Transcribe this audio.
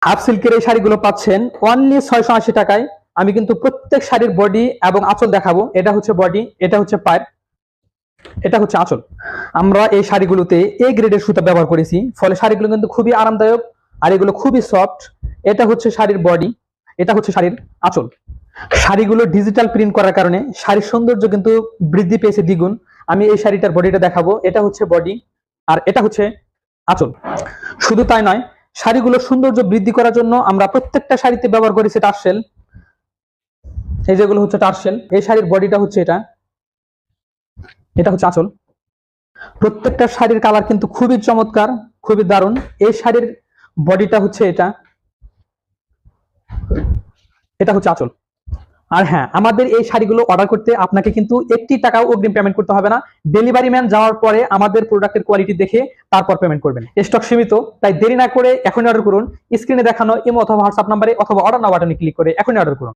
Half সিল্কের এই শাড়িগুলো পাচ্ছেন অনলি 680 টাকায়। আমি কিন্তু প্রত্যেক শাড়ির বডি এবং আঁচল দেখাবো। এটা হচ্ছে বডি, এটা হচ্ছে পাড়, এটা হচ্ছে আঁচল। আমরা এই শাড়িগুলোতে এ গ্রেডের সুতা ব্যবহার করেছি, ফলে শাড়িগুলো কিন্তু খুবই আরামদায়ক আর এগুলো খুবই সফট। এটা হচ্ছে শাড়ির বডি, এটা হচ্ছে শাড়ির আঁচল। শাড়িগুলো ডিজিটাল প্রিন্ট করার কারণে শাড়ির সৌন্দর্য কিন্তু বৃদ্ধি পেয়েছে দ্বিগুণ। আমি এই শাড়িটার বডিটা দেখাবো। এটা হচ্ছে বডি আর এটা হচ্ছে আঁচল। শুধু তাই নয়, শাড়িগুলোর সৌন্দর্য বৃদ্ধি করার জন্য আমরা প্রত্যেকটা শাড়িতে ব্যবহার করেছি টার্সেল। এই যেগুলো হচ্ছে টার্সেল। এই শাড়ির বডিটা হচ্ছে এটা, এটা হচ্ছে আঁচল। প্রত্যেকটা শাড়ির কালার কিন্তু খুবই চমৎকার, খুবই দারুণ। এই শাড়ির বডিটা হচ্ছে এটা, এটা হচ্ছে আঁচল। আর হ্যাঁ, আমাদের এই শাড়িগুলো অর্ডার করতে আপনাকে কিন্তু 1 টাকাও অগ্রিম পেমেন্ট করতে হবে না। ডেলিভারি ম্যান যাওয়ার পরে আমাদের প্রোডাক্টের কোয়ালিটি দেখে তারপর পেমেন্ট করবেন। স্টক সীমিত, তাই দেরি না করে এখনই অর্ডার করুন। স্ক্রিনে দেখানো ইমো অথবা হোয়াটসঅ্যাপ নাম্বারে অথবা অর্ডার নাও বাটনে ক্লিক করে এখনই অর্ডার করুন।